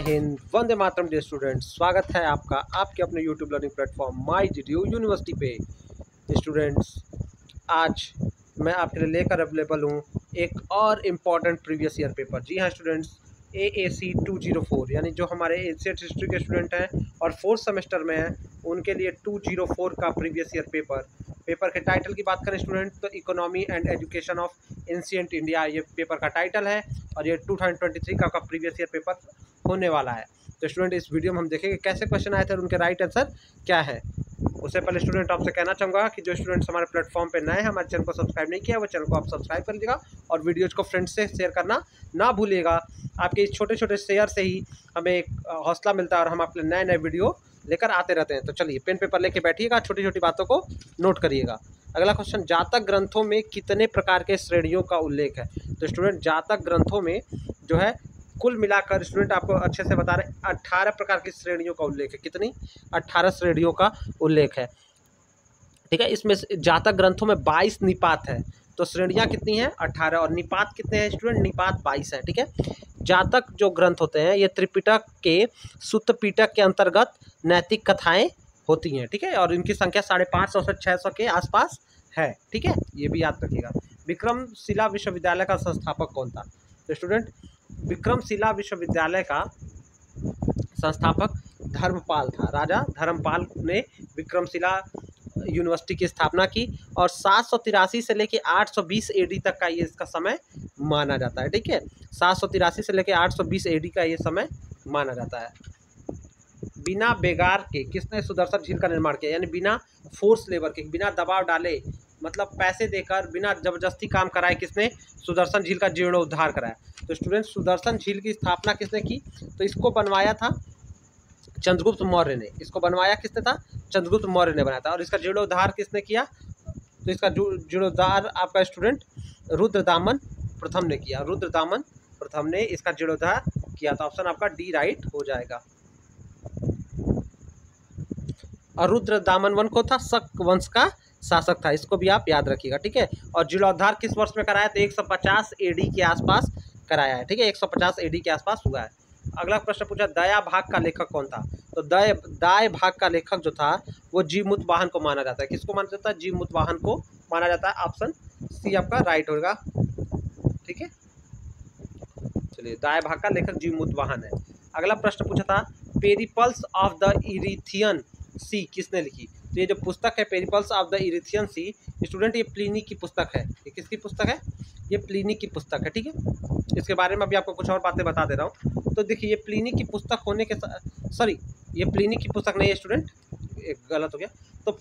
Hind, Vande Mataram dear students. स्वागत है आपका आपके अपने यूट्यूब लर्निंग प्लेटफॉर्म माई जीडीयू यूनिवर्सिटी पे। स्टूडेंट्स, आज मैं आपके लिए लेकर अवेलेबल हूँ एक और इम्पॉर्टेंट प्रीवियस ईयर पेपर। जी हाँ स्टूडेंट्स, AAC 204 यानी जो हमारे एशियन हिस्ट्री के स्टूडेंट हैं और फोर्थ सेमेस्टर में हैं उनके लिए 204 का प्रीवियस ईयर पेपर के टाइटल की बात करें स्टूडेंट तो economy and education of ancient India ये पेपर का टाइटल है और ये 2023 का प्रीवियस ईयर पेपर होने वाला है। तो स्टूडेंट इस वीडियो में हम देखेंगे कैसे क्वेश्चन आए थे और उनके राइट आंसर क्या है। उससे पहले स्टूडेंट आपसे कहना चाहूँगा कि जो स्टूडेंट्स हमारे प्लेटफॉर्म पे नए हैं, हमारे चैनल को सब्सक्राइब नहीं किया वो चैनल को आप सब्सक्राइब कर लीजिएगा और वीडियोज़ को फ्रेंड्स से शेयर करना ना भूलिएगा। आपके इस छोटे छोटे शेयर से ही हमें एक हौसला मिलता है और हम अपने नए नए वीडियो लेकर आते रहते हैं। तो चलिए पेन पेपर लेके बैठिएगा, छोटी छोटी बातों को नोट करिएगा। अगला क्वेश्चन, जातक ग्रंथों में कितने प्रकार के श्रेणियों का उल्लेख है। तो स्टूडेंट जातक ग्रंथों में जो है कुल मिलाकर स्टूडेंट आपको अच्छे से बता रहे 18 प्रकार की श्रेणियों का उल्लेख है। कितनी? 18 श्रेणियों का उल्लेख है। ठीक है, इसमें जातक ग्रंथों में 22 निपात है। तो श्रेणियाँ कितनी हैं? 18। और निपात कितने हैं स्टूडेंट? निपात 22 हैं। ठीक है, जातक जो ग्रंथ होते हैं ये त्रिपिटक के सुत्त पिटक के अंतर्गत नैतिक कथाएं होती हैं। ठीक है, और इनकी संख्या 550 से 600 के आसपास है। ठीक है, ये भी याद रखिएगा। विक्रमशिला विश्वविद्यालय का संस्थापक कौन था? तो स्टूडेंट विक्रमशिला विश्वविद्यालय का संस्थापक धर्मपाल था। राजा धर्मपाल ने विक्रमशिला यूनिवर्सिटी की स्थापना की और 783 से लेकर 820 AD तक का ये इसका समय माना जाता है। ठीक है, 783 से लेकर 820 AD का ये समय माना जाता है। बिना बेगार के किसने सुदर्शन झील का निर्माण किया? यानी बिना फोर्स लेबर के, बिना दबाव डाले, मतलब पैसे देकर बिना जबरदस्ती काम कराए किसने सुदर्शन झील का जीर्णोद्धार कराया? तो स्टूडेंट सुदर्शन झील की स्थापना किसने की? तो इसको बनवाया था चंद्रगुप्त मौर्य ने। इसको बनवाया किसने था? चंद्रगुप्त मौर्य ने बनाया था। और इसका जीर्णोद्धार किसने किया? तो इसका जीर्णोद्धार आपका स्टूडेंट रुद्रदामन प्रथम ने किया। रुद्रदामन प्रथम ने इसका जीर्णोद्धार किया। तो ऑप्शन आपका डी राइट हो जाएगा। और रुद्रदामन वन को था शक वंश का शासक था, इसको भी आप याद रखिएगा। ठीक है, और जीर्णोद्धार किस वर्ष में कराया? तो 150 AD के आसपास कराया है। ठीक है, 150 AD के आसपास हुआ है। अगला प्रश्न पूछा, दया भाग का लेखक कौन था? तो दाय भाग का लेखक जो था वो जीमूतवाहन को माना जाता है। किसको माना जाता है? जीमूतवाहन को माना जाता है। ऑप्शन सी आपका राइट होगा। ठीक है, चलिए, दाय भाग का लेखक जीमूतवाहन है। अगला प्रश्न पूछा था, Periplus of the Erythraean Sea किसने लिखी? तो ये जो पुस्तक है Periplus of the Erythraean Sea student ये प्लिनी की पुस्तक है। ये किसकी पुस्तक है? ये प्लिनी की पुस्तक है। ठीक है, इसके बारे में अभी आपको कुछ और बातें बता दे रहा हूँ। तो देखिए ये प्लिनी की पुस्तक होने के सॉरी ये प्लिनी की पुस्तक नहीं है स्टूडेंट, एक गलत हो गया। तो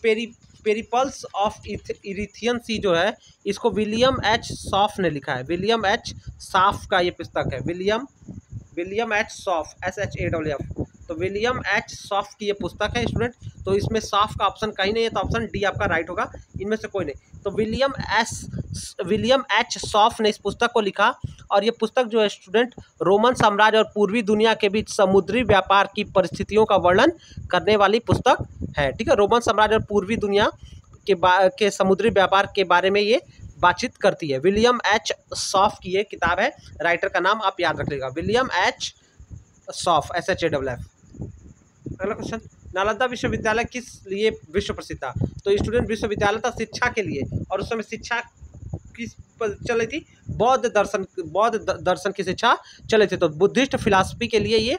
पेरिपल्स ऑफ इरिथियन सी जो है इसको विलियम H सॉफ ने लिखा है। विलियम H सॉफ का ये पुस्तक है। विलियम H सॉफ SHAFF। तो विलियम H सॉफ की ये पुस्तक है स्टूडेंट। तो इसमें सॉफ का ऑप्शन कहीं नहीं है, तो ऑप्शन डी आपका राइट होगा। इनमें से कोई नहीं। तो विलियम H सॉफ ने इस पुस्तक को लिखा और ये पुस्तक जो है स्टूडेंट रोमन साम्राज्य और पूर्वी दुनिया के बीच समुद्री व्यापार की परिस्थितियों का वर्णन करने वाली पुस्तक है। ठीक है, रोमन साम्राज्य और पूर्वी दुनिया के समुद्री व्यापार के बारे में ये बातचीत करती है। विलियम H सॉफ की ये किताब है। राइटर का नाम आप याद रख लीजिएगा, विलियम H सॉफ SHAFF। अगला क्वेश्चन, नालंदा विश्वविद्यालय किस लिए विश्व प्रसिद्ध था? तो स्टूडेंट विश्वविद्यालय था शिक्षा के लिए और उस समय शिक्षा किस पर चल रही थी? बौद्ध दर्शन की शिक्षा चले थे। तो बुद्धिस्ट फिलॉसफी के लिए ये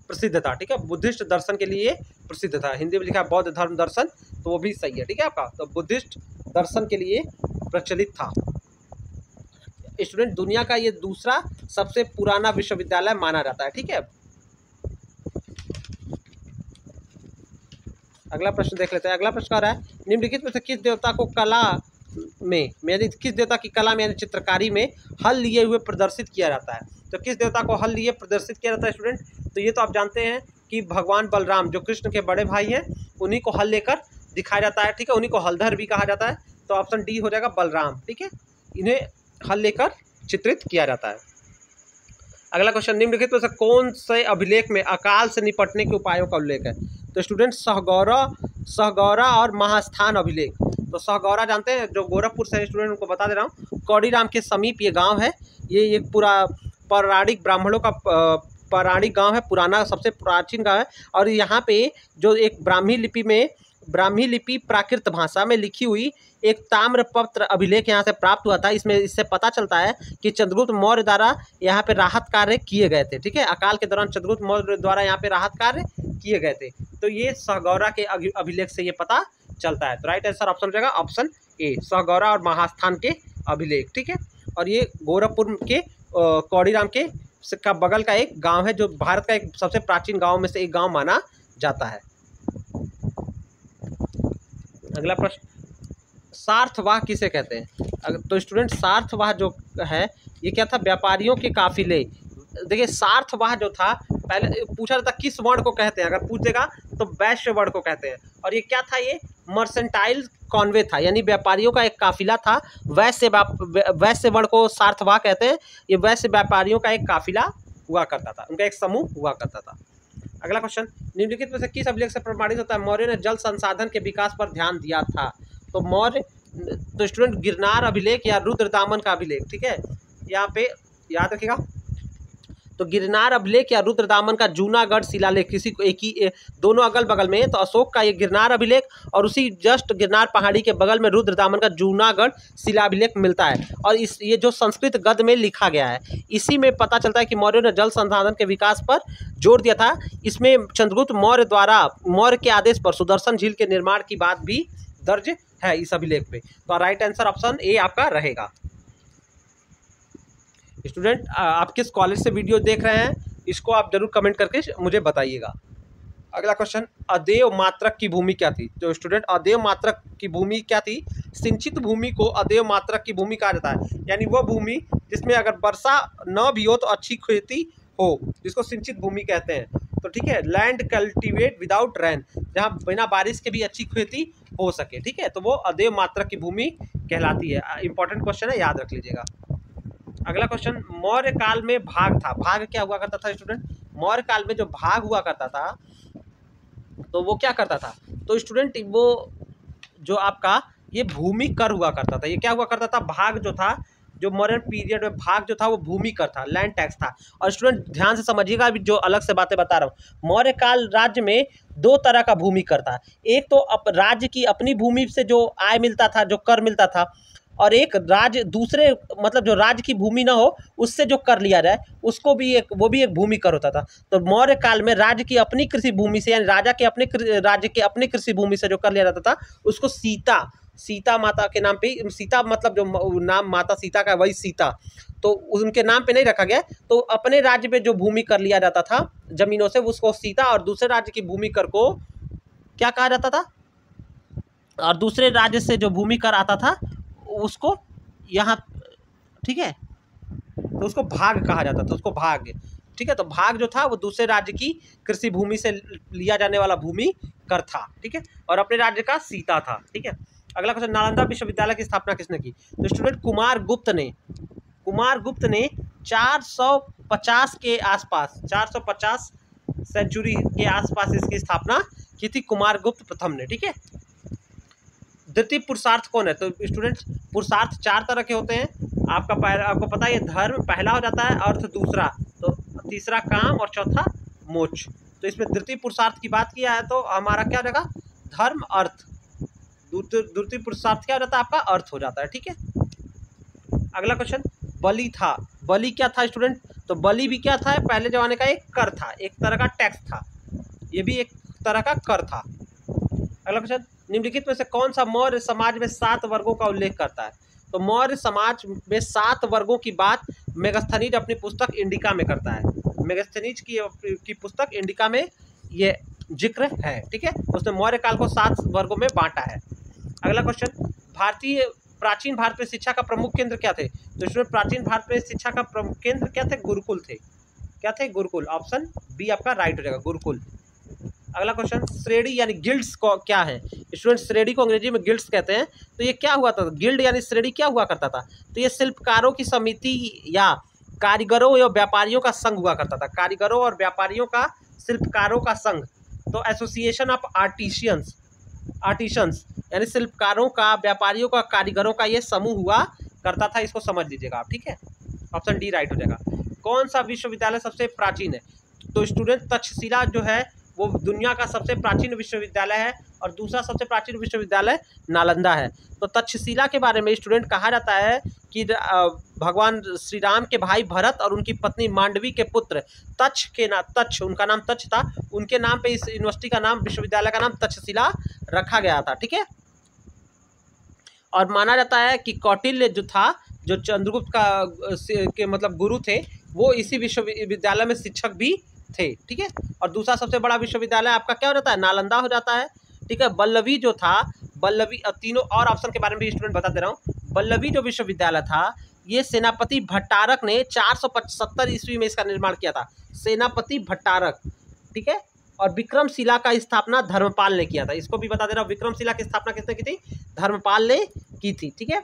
प्रसिद्ध था। ठीक है, बुद्धिस्ट दर्शन के लिए प्रसिद्ध था। हिंदी में लिखा है बौद्ध धर्म दर्शन, तो वो भी सही है। ठीक है आपका, तो बुद्धिस्ट दर्शन के लिए प्रचलित था। स्टूडेंट दुनिया का ये दूसरा सबसे पुराना विश्वविद्यालय माना जाता है। ठीक है, अगला प्रश्न देख लेते हैं। अगला प्रश्न आ रहा है, निम्नलिखित में से किस देवता को कला में यानी किस देवता की कला में यानी चित्रकारी में हल लिए हुए प्रदर्शित किया जाता है? तो किस देवता को हल लिए प्रदर्शित किया जाता है स्टूडेंट? तो ये तो आप जानते हैं कि भगवान बलराम जो कृष्ण के बड़े भाई हैं उन्हीं को हल लेकर दिखाया जाता है। ठीक है, उन्हीं को हलधर भी कहा जाता है। तो ऑप्शन डी हो जाएगा बलराम। ठीक है, इन्हें हल लेकर चित्रित किया जाता है। अगला क्वेश्चन, निम्नलिखित में से कौन से अभिलेख में अकाल से निपटने के उपायों का उल्लेख है? तो स्टूडेंट सहगौरा और महास्थान अभिलेख। तो सहगौरा जानते हैं जो गोरखपुर से स्टूडेंट उनको बता दे रहा हूँ, कौड़ीराम के समीप ये गांव है। ये एक पूरा पौराणिक ब्राह्मणों का पौराणिक गांव है, पुराना सबसे प्राचीन गांव है। और यहाँ पे जो एक ब्राह्मी लिपि प्राकृत भाषा में लिखी हुई एक ताम्रपत्र अभिलेख यहाँ से प्राप्त हुआ था। इससे पता चलता है कि चंद्रगुप्त मौर्य द्वारा यहाँ पे राहत कार्य किए गए थे। ठीक है, अकाल के दौरान चंद्रगुप्त मौर्य द्वारा यहाँ पे राहत कार्य किए गए थे। तो ये सहगौरा के अभिलेख से ये पता चलता है। तो राइट आंसर ऑप्शन हो जाएगा ऑप्शन ए, सहगौरा और महास्थान के अभिलेख। ठीक है, और ये गोरखपुर के कौड़ीराम के का बगल का एक गांव है, जो भारत का एक सबसे प्राचीन गांव में से एक गांव माना जाता है। अगला प्रश्न, सार्थवाह किसे कहते हैं? तो स्टूडेंट सार्थवाह जो है ये क्या था? व्यापारियों के काफिले। देखिए सार्थवाह जो था, पहले पूछा जाता किस वर्ण को कहते हैं, अगर पूछ देगा तो वैश्य वर्ण को कहते हैं। और ये क्या था? ये मर्सेंटाइल कॉन्वे था, यानी व्यापारियों का एक काफिला था। वैश्य वर्ण को सार्थवाह कहते हैं। ये वैश्य व्यापारियों का एक काफिला हुआ करता था, उनका एक समूह हुआ करता था। अगला क्वेश्चन, निम्नलिखित में से किस अभिलेख से प्रमाणित होता है मौर्य ने जल संसाधन के विकास पर ध्यान दिया था? तो स्टूडेंट गिरनार अभिलेख या रुद्रदामन का अभिलेख। ठीक है, यहाँ पे याद रखिएगा। तो गिरनार अभिलेख या रुद्रदामन का जूनागढ़ शिलालेख, किसी को एक ही दोनों अगल बगल में। तो अशोक का ये गिरनार अभिलेख और उसी जस्ट गिरनार पहाड़ी के बगल में रुद्रदामन का जूनागढ़ शिलाभिलेख मिलता है। और ये जो संस्कृत गद्य में लिखा गया है, इसी में पता चलता है कि मौर्य ने जल संसाधन के विकास पर जोर दिया था। इसमें चंद्रगुप्त मौर्य द्वारा मौर्य के आदेश पर सुदर्शन झील के निर्माण की बात भी दर्ज है इस अभिलेख पे। तो राइट आंसर ऑप्शन ए आपका रहेगा। स्टूडेंट आप किस कॉलेज से वीडियो देख रहे हैं, इसको आप जरूर कमेंट करके मुझे बताइएगा। अगला क्वेश्चन, अदेव मात्रक की भूमि क्या थी? तो स्टूडेंट अदेव मात्रक की भूमि क्या थी? सिंचित भूमि को अदेव मात्रक की भूमि कहा जाता है, यानी वह भूमि जिसमें अगर वर्षा न भी हो तो अच्छी खेती हो, जिसको सिंचित भूमि कहते हैं। तो ठीक है, लैंड कल्टीवेट विदाउट रेन, जहाँ बिना बारिश के भी अच्छी खेती हो सके। ठीक है, तो वो अदेव मात्रक की भूमि कहलाती है। इंपॉर्टेंट क्वेश्चन है, याद रख लीजिएगा। अगला क्वेश्चन, मौर्य काल में भाग था। भाग क्या हुआ करता था स्टूडेंट? मौर्य काल में जो भाग हुआ करता था तो वो क्या करता था? तो स्टूडेंट वो जो आपका ये भूमि कर हुआ करता था। ये क्या हुआ करता था? भाग जो था, जो मौर्य पीरियड में भाग जो था वो भूमि कर था, लैंड टैक्स था। और स्टूडेंट ध्यान से समझिएगा, अभी जो अलग से बातें बता रहा हूँ। मौर्य काल राज्य में दो तरह का भूमि कर था। एक तो राज्य की अपनी भूमि से जो आय मिलता था, जो कर मिलता था, और एक राज्य दूसरे मतलब जो राज्य की भूमि ना हो उससे जो कर लिया जाए उसको भी वो भी एक भूमि कर होता था। तो मौर्य काल में राज्य की अपनी कृषि भूमि से, यानी राजा के अपने राज्य के अपनी कृषि भूमि से जो कर लिया जाता था उसको सीता माता के नाम पे, सीता मतलब जो नाम माता सीता का वही सीता, तो उनके नाम पे नहीं रखा गया। तो अपने राज्य में जो भूमि कर लिया जाता था जमीनों से उसको सीता, और दूसरे राज्य की भूमि कर को क्या कहा जाता था? और दूसरे राज्य से जो भूमि कर आता था उसको यहाँ, ठीक है, तो उसको भाग कहा जाता था, उसको भाग। ठीक है, तो भाग जो था वो दूसरे राज्य की कृषि भूमि से लिया जाने वाला भूमि कर था। ठीक है, और अपने राज्य का सीता था। ठीक है, अगला क्वेश्चन, नालंदा विश्वविद्यालय की स्थापना किसने की? तो स्टूडेंट कुमार गुप्त ने 450 के आसपास, 450 सेंचुरी के आसपास इसकी स्थापना की थी कुमार गुप्त प्रथम ने। ठीक है, द्वितीय पुरुषार्थ कौन है? तो स्टूडेंट्स पुरुषार्थ 4 तरह के होते हैं। आपको पता है, ये धर्म पहला हो जाता है, अर्थ दूसरा, तो तीसरा काम और चौथा मोक्ष। तो इसमें द्वितीय पुरुषार्थ की बात किया है तो हमारा क्या हो जाएगा? धर्म अर्थ। द्वितीय पुरुषार्थ क्या हो जाता है? आपका अर्थ हो जाता है। ठीक है, अगला क्वेश्चन, बलि था। बलि क्या था स्टूडेंट? तो बलि भी क्या था? पहले जमाने का एक कर था, एक तरह का टैक्स था, ये भी एक तरह का कर था। अगला क्वेश्चन, निम्नलिखित में से कौन सा मौर्य समाज में 7 वर्गों का उल्लेख करता है? तो मौर्य समाज में 7 वर्गों की बात मेगास्थनीज अपनी पुस्तक इंडिका में करता है। मेगास्थनीज की पुस्तक इंडिका में ये जिक्र है। ठीक है, उसने मौर्य काल को 7 वर्गों में बांटा है। अगला क्वेश्चन, प्राचीन भारत में शिक्षा का प्रमुख केंद्र क्या थे? तो इसमें प्राचीन भारत में शिक्षा का प्रमुख केंद्र क्या थे? गुरुकुल थे। क्या थे? गुरुकुल। ऑप्शन बी आपका राइट हो जाएगा, गुरुकुल। अगला क्वेश्चन, श्रेणी यानी गिल्ड्स को क्या है? स्टूडेंट श्रेणी को अंग्रेजी में गिल्ड्स कहते हैं। तो ये क्या हुआ था? गिल्ड यानी श्रेणी क्या हुआ करता था? तो ये शिल्पकारों की समिति या कारीगरों या व्यापारियों का संघ हुआ करता था। कारीगरों और व्यापारियों का, शिल्पकारों का संघ। तो एसोसिएशन ऑफ आर्टिशंस यानी शिल्पकारों का, व्यापारियों का, कारीगरों का ये समूह हुआ करता था। इसको समझ लीजिएगा आप। ठीक है, ऑप्शन डी राइट हो जाएगा। कौन सा विश्वविद्यालय सबसे प्राचीन है? तो स्टूडेंट तक्षशिला जो है वो दुनिया का सबसे प्राचीन विश्वविद्यालय है और दूसरा सबसे प्राचीन विश्वविद्यालय नालंदा है। तो तक्षशिला के बारे में स्टूडेंट कहा जाता है कि भगवान श्री राम के भाई भरत और उनकी पत्नी मांडवी के पुत्र तक्ष उनका नाम तक्ष था, उनके नाम पे इस यूनिवर्सिटी का नाम, विश्वविद्यालय का नाम तक्षशिला रखा गया था। ठीक है, और माना जाता है कि कौटिल्य जो था, जो चंद्रगुप्त के मतलब गुरु थे, वो इसी विश्वविद्यालय में शिक्षक भी थे। ठीक है, और दूसरा सबसे बड़ा विश्वविद्यालय आपका क्या हो जाता है, नालंदा हो जाता है। ठीक है, बल्लवी जो था, बल्लवी, तीनों और ऑप्शन के बारे में भी स्टूडेंट बता दे रहा हूँ। बल्लवी जो विश्वविद्यालय था, ये सेनापति भट्टारक ने 470 ईस्वी में इसका निर्माण किया था, सेनापति भट्टारक। ठीक है, और विक्रमशिला का स्थापना धर्मपाल ने किया था। इसको भी बता दे रहा हूँ, विक्रमशिला की स्थापना किसने की थी, धर्मपाल ने की थी। ठीक है,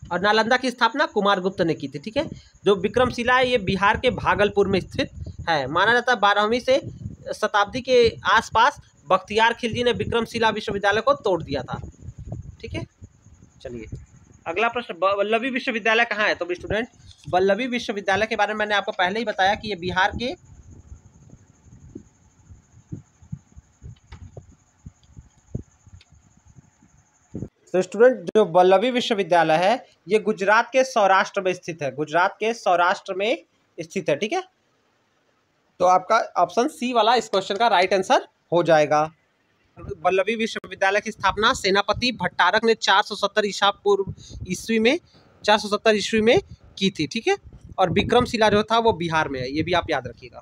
और नालंदा की स्थापना कुमारगुप्त ने की थी। ठीक है, जो विक्रमशिला है ये बिहार के भागलपुर में स्थित है। माना जाता है 12वीं से शताब्दी के आसपास बख्तियार खिलजी ने विक्रमशिला विश्वविद्यालय को तोड़ दिया था। ठीक है, चलिए अगला प्रश्न, बल्लवी विश्वविद्यालय कहाँ है। तो स्टूडेंट बल्लवी विश्वविद्यालय के बारे में मैंने आपको पहले ही बताया कि ये बिहार के तो स्टूडेंट जो बल्लवी विश्वविद्यालय है ये गुजरात के सौराष्ट्र में स्थित है, गुजरात के सौराष्ट्र में स्थित है। ठीक है, तो आपका ऑप्शन सी वाला इस क्वेश्चन का राइट आंसर हो जाएगा। बल्लवी विश्वविद्यालय की स्थापना सेनापति भट्टारक ने 470 ईस्वी में की थी। ठीक है, और विक्रमशिला जो था वो बिहार में है, ये भी आप याद रखिएगा।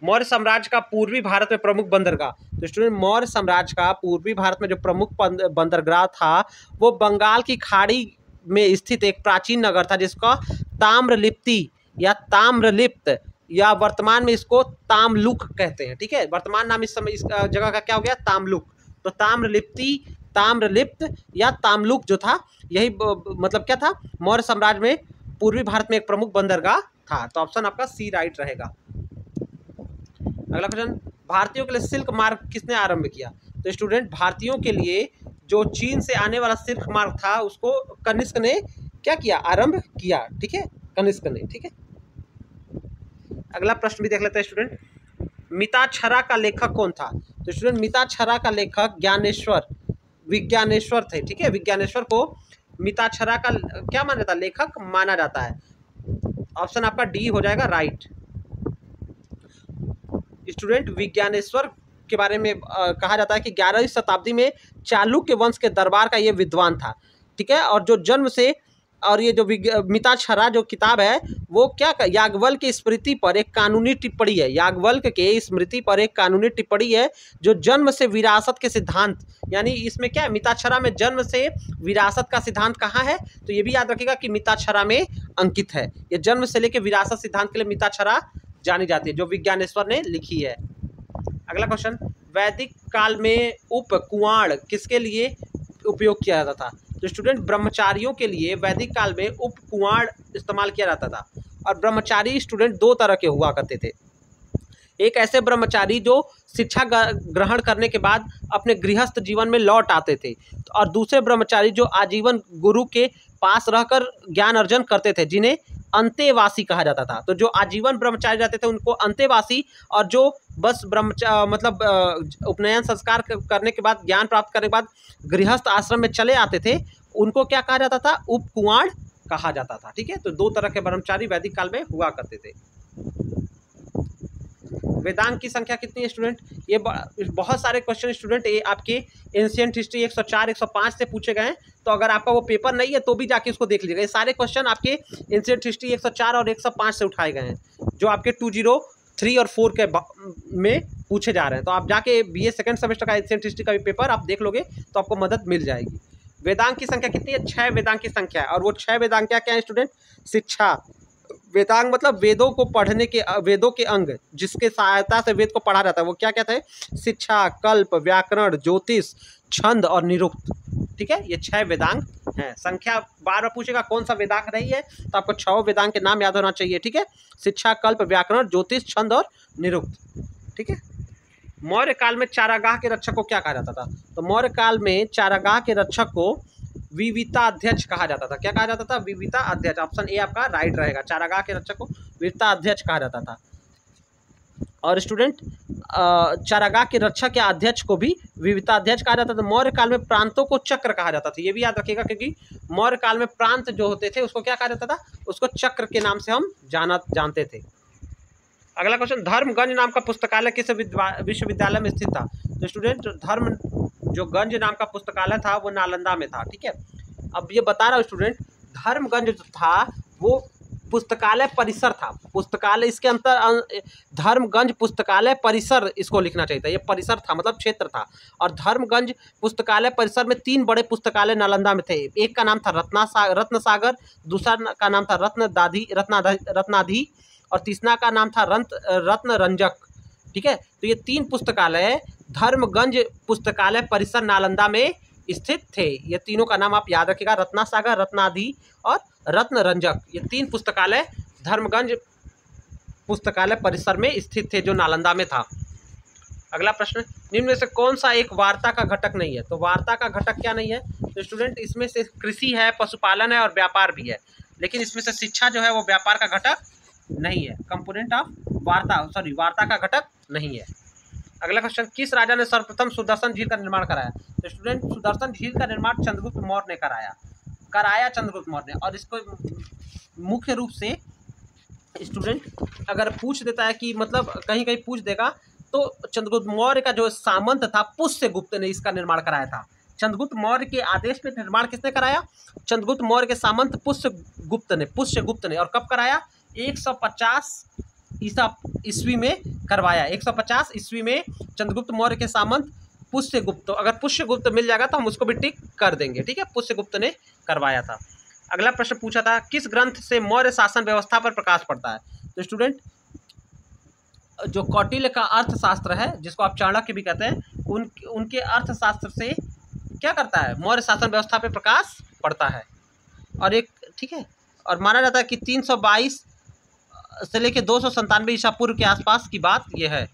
मौर्य साम्राज्य का पूर्वी भारत में प्रमुख बंदरगाह। तो स्टूडेंट मौर्य साम्राज्य का पूर्वी भारत में जो प्रमुख बंदरगाह था वो बंगाल की खाड़ी में स्थित एक प्राचीन नगर था जिसका ताम्रलिप्ति या ताम्रलिप्त या वर्तमान में इसको तामलुक कहते हैं। ठीक है, वर्तमान नाम इस समय इस जगह का क्या हो गया, तामलुक। तो ताम्रलिप्ति, ताम्रलिप्त या तामलुक जो था, यही मतलब क्या था, मौर्य साम्राज्य में पूर्वी भारत में एक प्रमुख बंदरगाह था। तो ऑप्शन आपका सी राइट रहेगा। अगला क्वेश्चन, भारतीयों के लिए सिल्क मार्ग किसने आरंभ किया। तो स्टूडेंट भारतीयों के लिए जो चीन से आने वाला सिल्क मार्ग था उसको कनिष्क ने क्या किया, आरंभ किया। ठीक है, कनिष्क ने। ठीक है, अगला प्रश्न भी देख लेते हैं स्टूडेंट, मिताक्षरा का लेखक कौन था। तो स्टूडेंट मिताक्षरा का लेखक विज्ञानेश्वर थे। ठीक है, विज्ञानेश्वर को मिताक्षरा का क्या माना जाता है, लेखक माना जाता है। ऑप्शन आपका डी हो जाएगा राइट। स्टूडेंट विज्ञानेश्वर के बारे में कहा जाता है कि 11वीं शताब्दी में चालुक्य वंश के दरबार का ये विद्वान था। ठीक है, और जो जन्म से, और ये जो मिताक्षरा जो किताब है वो क्या, याज्ञवल्क्य की स्मृति पर एक कानूनी टिप्पणी है, याज्ञवल्क्य के स्मृति पर एक कानूनी टिप्पणी है जो जन्म से विरासत के सिद्धांत, यानी इसमें क्या है, मिताक्षरा में जन्म से विरासत का सिद्धांत कहाँ है, तो ये भी याद रखिएगा कि मिताक्षरा में अंकित है। ये जन्म से लेकर विरासत सिद्धांत के लिए मिताक्षरा जानी जाती है, जो विज्ञानेश्वर ने लिखी है। अगला क्वेश्चन, वैदिक काल में उपकुआण किसके लिए उपयोग किया जाता था। तो स्टूडेंट ब्रह्मचारियों के लिए वैदिक काल में उपकुआण इस्तेमाल किया जाता था। और ब्रह्मचारी स्टूडेंट दो तरह के हुआ करते थे, एक ऐसे ब्रह्मचारी जो शिक्षा ग्रहण करने के बाद अपने गृहस्थ जीवन में लौट आते थे, और दूसरे ब्रह्मचारी जो आजीवन गुरु के पास रहकर ज्ञान अर्जन करते थे, जिन्हें अंतेवासी कहा जाता था। तो जो आजीवन ब्रह्मचारी रहते थे उनको अंतेवासी, और जो बस मतलब उपनयन संस्कार करने के बाद, ज्ञान प्राप्त करने के बाद गृहस्थ आश्रम में चले आते थे, उनको क्या कहा जाता था, उपकुआण कहा जाता था। ठीक है, तो दो तरह के ब्रह्मचारी वैदिक काल में हुआ करते थे। वेदांग की संख्या कितनी है स्टूडेंट, ये बहुत सारे क्वेश्चन स्टूडेंट ये आपके एंशिएंट हिस्ट्री 104 105 से पूछे गए हैं। तो अगर आपका वो पेपर नहीं है तो भी जाके उसको देख लीजिएगा, ये सारे क्वेश्चन आपके एंशिएंट हिस्ट्री 104 और 105 से उठाए गए हैं, जो आपके 203 और 4 के में पूछे जा रहे हैं। तो आप जाके BA सेकंड सेमेस्टर का एंशिएंट हिस्ट्री का भी पेपर आप देख लोगे तो आपको मदद मिल जाएगी। वेदांग की संख्या कितनी है, 6 वेदांग की संख्या है, और वो 6 वेदांग क्या क्या है स्टूडेंट, शिक्षा, वेदांग मतलब वेदों को पढ़ने के, वेदों के अंग जिसके सहायता से वेद को पढ़ा जाता है, वो क्या कहते हैं, शिक्षा, कल्प, व्याकरण, ज्योतिष, छंद और निरुक्त। ठीक है, ये 6 वेदांग हैं। संख्या बार बार पूछेगा कौन सा वेदांग नहीं है, तो आपको 6 वेदांग के नाम याद होना चाहिए। ठीक है, शिक्षा, कल्प, व्याकरण, ज्योतिष, छंद और निरुक्त। ठीक है, मौर्य काल में चारागाह के रक्षक को क्या कहा जाता था। तो मौर्य काल में चारागाह के रक्षक को विविता अध्यक्ष कहा जाता था। क्या कहा जाता था, विविता अध्यक्ष। ऑप्शन ए आपका राइट रहेगा, चारागाह के रक्षक को विविधताध्यक्ष कहा जाता था। और स्टूडेंट चारागाह के रक्षक या अध्यक्ष को भी विविधताध्यक्ष कहा जाता था। मौर्य काल में प्रांतों को चक्र कहा जाता था, ये भी याद रखिएगा, क्योंकि मौर्य काल में प्रांत जो होते थे उसको क्या कहा जाता था, उसको चक्र के नाम से हम जानते थे। अगला क्वेश्चन, धर्मगंज नाम का पुस्तकालय किस विश्वविद्यालय में स्थित था? तो स्टूडेंट धर्म जो गंज नाम का पुस्तकालय था वो नालंदा में था, ठीक है। अब ये बता रहा हूँ स्टूडेंट, धर्मगंज जो था वो पुस्तकालय परिसर था, पुस्तकालय इसके अंतर धर्मगंज पुस्तकालय परिसर इसको लिखना चाहिए था, ये परिसर था मतलब क्षेत्र था। और धर्मगंज पुस्तकालय परिसर में 3 बड़े पुस्तकालय नालंदा में थे, एक का नाम था रत्न सागर, दूसरा का नाम था रत्नाधि और तीसरा का नाम था रत्न रंजक, ठीक है। तो ये 3 पुस्तकालय धर्मगंज पुस्तकालय परिसर नालंदा में स्थित थे। ये तीनों का नाम आप याद रखिएगा, रत्नासागर, रत्नाधि और रत्न रंजक, ये 3 पुस्तकालय धर्मगंज पुस्तकालय परिसर में स्थित थे जो नालंदा में था। अगला प्रश्न, निम्न में से कौन सा एक वार्ता का घटक नहीं है? तो वार्ता का घटक क्या नहीं है? तो स्टूडेंट इसमें से कृषि है, पशुपालन है और व्यापार भी है, लेकिन इसमें से शिक्षा जो है वो व्यापार का घटक नहीं है, कंपोनेंट ऑफ वार्ता का घटक नहीं है। अगला क्वेश्चन, किस राजा ने सर्वप्रथम सुदर्शन झील का निर्माण कराया? तो स्टूडेंट सुदर्शन झील का निर्माण चंद्रगुप्त मौर्य ने कराया चंद्रगुप्त मौर्य ने। और इसको मुख्य रूप से स्टूडेंट अगर पूछ देता है कि मतलब कहीं कहीं पूछ देगा तो चंद्रगुप्त मौर्य का जो सामंत था पुष्यगुप्त ने इसका निर्माण कराया था। चंद्रगुप्त मौर्य के आदेश पे निर्माण किसने कराया? चंद्रगुप्त मौर्य के सामंत पुष्यगुप्त ने। और कब कराया? 150 ईस्वी में करवाया। 150 ईस्वी में चंद्रगुप्त मौर्य के सामंत पुष्यगुप्त, तो अगर पुष्यगुप्त मिल जाएगा तो हम उसको भी टिक कर देंगे, ठीक है। पुष्यगुप्त ने करवाया था। अगला प्रश्न पूछा था, किस ग्रंथ से मौर्य शासन व्यवस्था पर प्रकाश पड़ता है? तो स्टूडेंट जो कौटिल्य का अर्थशास्त्र है, जिसको आप चाणक्य भी कहते हैं, उनके अर्थशास्त्र से क्या करता है? मौर्य शासन व्यवस्था पर प्रकाश पड़ता है। और एक ठीक है, और माना जाता है कि 322 से लेकर 297 ईसा पूर्व के आसपास की बात यह है।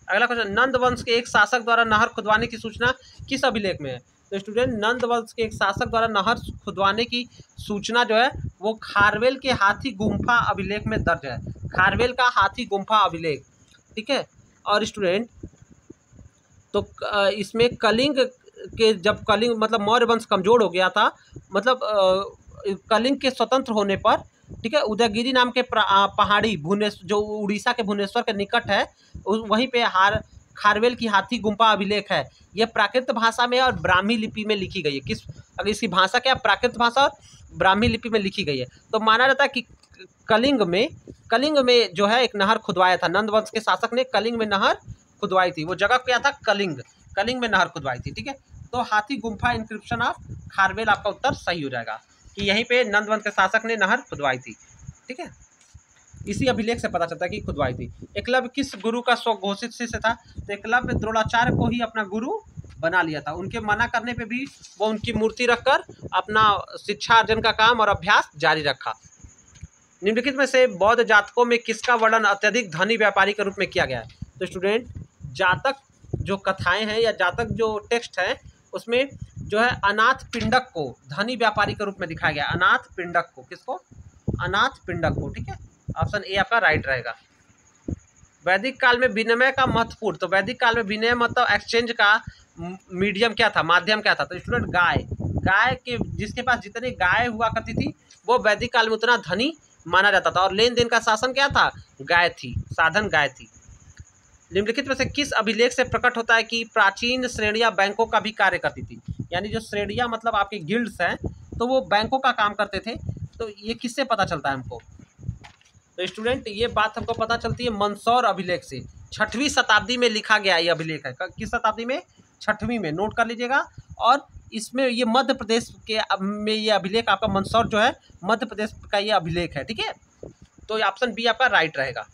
अगला क्वेश्चन, नंद वंश के एक शासक द्वारा नहर खुदवाने की सूचना किस अभिलेख में है? तो स्टूडेंट नंद वंश के एक शासक द्वारा नहर खुदवाने की सूचना जो है वो खारवेल के हाथी गुम्फा अभिलेख में दर्ज है। खारवेल का हाथी गुम्फा अभिलेख, ठीक है। और स्टूडेंट तो इसमें कलिंग के जब कलिंग मतलब मौर्य वंश कमजोर हो गया था, मतलब कलिंग के स्वतंत्र होने पर, ठीक है, उदयगिरी नाम के पहाड़ी जो उड़ीसा के भुवनेश्वर के निकट है, वहीं पे खारवेल की हाथी गुम्फा अभिलेख है। यह प्राकृत भाषा में और ब्राह्मी लिपि में लिखी गई है। अगर इसकी भाषा क्या? प्राकृत भाषा और ब्राह्मी लिपि में लिखी गई है। तो माना जाता है कि कलिंग में जो है एक नहर खुदवाया था। नंद वंश के शासक ने कलिंग में नहर खुदवाई थी। वो जगह क्या था? कलिंग में नहर खुदवाई थी, ठीक है। तो हाथी गुम्फा इंस्क्रिप्शन ऑफ खारवेल आपका उत्तर सही हो जाएगा कि यहीं पे नंद वंश के शासक ने नहर खुदवाई थी, ठीक है। इसी अभिलेख से पता चलता है कि खुदवाई थी। एकलव्य किस गुरु का स्वघोषित शिष्य था? तो एकलव्य द्रोणाचार्य को ही अपना गुरु बना लिया था। उनके मना करने पे भी वो उनकी मूर्ति रखकर अपना शिक्षा अर्जन का काम और अभ्यास जारी रखा। निम्नलिखित में से बौद्ध जातकों में किसका वर्णन अत्यधिक धनी व्यापारी के रूप में किया गया है? तो स्टूडेंट जातक जो कथाएं हैं या जातक जो टेक्स्ट है उसमें जो है अनाथ पिंडक को धनी व्यापारी के रूप में दिखाया गया। अनाथ पिंडक को, किसको? अनाथ पिंडक को, ठीक है। ऑप्शन ए आपका राइट रहेगा। वैदिक काल में विनिमय का महत्वपूर्ण, तो वैदिक काल में विनिमय मतलब एक्सचेंज का मीडियम क्या था? माध्यम क्या था? तो स्टूडेंट गाय के जिसके पास जितनी गाय हुआ करती थी वो वैदिक काल में उतना धनी माना जाता था। और लेन देन का शासन क्या था? गाय थी, साधन गाय थी। निम्नलिखित में से किस अभिलेख से प्रकट होता है कि प्राचीन श्रेणियां बैंकों का भी कार्य करती थी? यानी जो श्रेणियां मतलब आपके गिल्ड्स हैं तो वो बैंकों का काम करते थे। तो ये किससे पता चलता है हमको? तो स्टूडेंट ये बात हमको पता चलती है मंदसौर अभिलेख से। 6वीं शताब्दी में लिखा गया ये अभिलेख है। किस शताब्दी में? 6वीं में, नोट कर लीजिएगा। और इसमें ये मध्य प्रदेश के में ये अभिलेख आपका मंदसौर जो है मध्य प्रदेश का ये अभिलेख है, ठीक है। तो ऑप्शन बी आपका राइट रहेगा।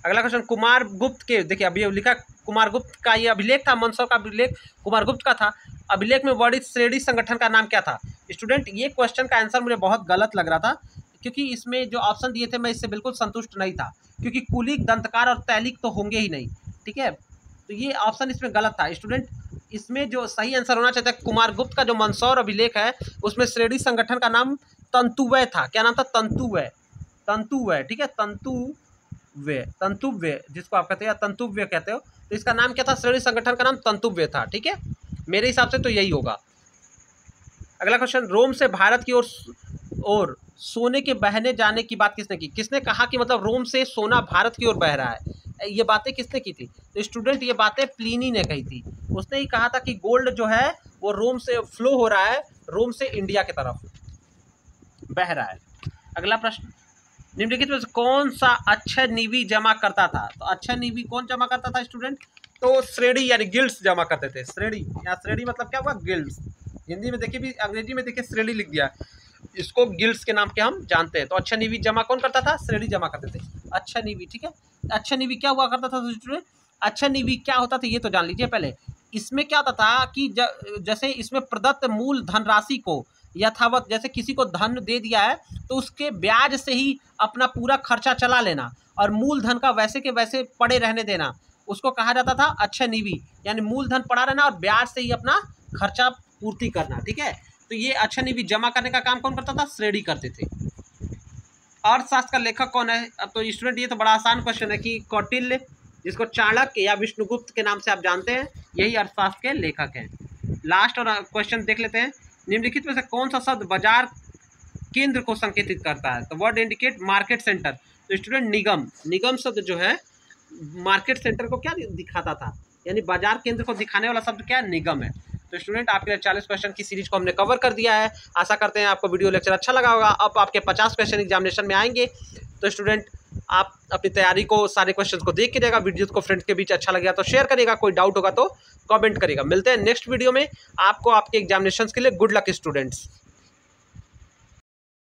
अगला क्वेश्चन, कुमारगुप्त के, देखिए अभी लिखा कुमारगुप्त का ये अभिलेख था, मंदसौर का अभिलेख कुमारगुप्त का था। अभिलेख में वर्णित श्रेणी संगठन का नाम क्या था? स्टूडेंट ये क्वेश्चन का आंसर मुझे बहुत गलत लग रहा था, क्योंकि इसमें जो ऑप्शन दिए थे मैं इससे बिल्कुल संतुष्ट नहीं था, क्योंकि कुलिक, दंतकार और तैलिक तो होंगे ही नहीं, ठीक है। तो ये ऑप्शन इसमें गलत था। स्टूडेंट इसमें जो सही आंसर होना चाहिए था, कुमारगुप्त का जो मंदसौर अभिलेख है उसमें श्रेणी संगठन का नाम तंतुवय था। क्या नाम था? तंतुवय, तंतुव्यय, ठीक है, तंतुव्यय जिसको आप कहते हैं, तंतुव्यय कहते हो, तो इसका नाम क्या था, श्रेणी संगठन का नाम तंतुव्यय था, ठीक है, मेरे हिसाब से तो यही होगा। अगला क्वेश्चन, रोम से भारत की ओर सोने के बहने जाने की बात किसने की? किसने कहा कि मतलब रोम से सोना भारत की ओर बह रहा है? ये बातें किसने की थी? तो स्टूडेंट ये बातें प्लीनी ने कही थी। उसने ही कहा था कि गोल्ड जो है वो रोम से फ्लो हो रहा है, रोम से इंडिया की तरफ बह रहा है। अगला प्रश्न, निम्नलिखित में से कौन सा अक्षय निधि जमा करता था? तो अक्षय निधि कौन जमा करता था स्टूडेंट? तो श्रेणी यानी गिल्ड्स जमा करते थे। श्रेणी, यहाँ श्रेणी मतलब क्या हुआ, गिल्ड्स। हिंदी में देखिए भी, अंग्रेजी में देखिए श्रेणी लिख दिया, इसको गिल्ड्स के नाम के हम जानते हैं। तो अक्षय निधि जमा कौन करता था? श्रेणी जमा करते थे अक्षय निधि, ठीक है। अक्षय निधि क्या हुआ करता था स्टूडेंट? अक्षय निधि क्या होता था ये तो जान लीजिए पहले। इसमें क्या होता था कि जैसे इसमें प्रदत्त मूल धनराशि को यथावत, जैसे किसी को धन दे दिया है तो उसके ब्याज से ही अपना पूरा खर्चा चला लेना और मूलधन का वैसे के वैसे पड़े रहने देना, उसको कहा जाता था अक्षय निधि, यानी मूलधन पड़ा रहना और ब्याज से ही अपना खर्चा पूर्ति करना, ठीक है। तो ये अक्षय निधि जमा करने का काम कौन करता था? श्रेणी करते थे। अर्थशास्त्र का लेखक कौन है? अब तो स्टूडेंट ये तो बड़ा आसान क्वेश्चन है कि कौटिल्य, जिसको चाणक्य या विष्णुगुप्त के नाम से आप जानते हैं, यही अर्थशास्त्र के लेखक हैं। लास्ट और क्वेश्चन देख लेते हैं, निम्नलिखित में से कौन सा शब्द बाजार केंद्र को संकेतित करता है? तो वर्ड इंडिकेट मार्केट सेंटर। तो स्टूडेंट निगम, निगम शब्द जो है मार्केट सेंटर को क्या दिखाता था, यानी बाजार केंद्र को दिखाने वाला शब्द क्या है? निगम है। तो स्टूडेंट आपके 40 क्वेश्चन की सीरीज को हमने कवर कर दिया है। आशा करते हैं आपको वीडियो लेक्चर अच्छा लगा होगा। अब आपके 50 क्वेश्चन एग्जामिनेशन में आएंगे, तो स्टूडेंट आप अपनी तैयारी को, सारे क्वेश्चंस को देख के देगा, वीडियो को फ्रेंड्स के बीच अच्छा लगेगा तो शेयर करेगा, कोई डाउट होगा तो कमेंट करेगा। मिलते हैं नेक्स्ट वीडियो में। आपको आपके एग्जामिनेशंस के लिए गुड लक स्टूडेंट्स।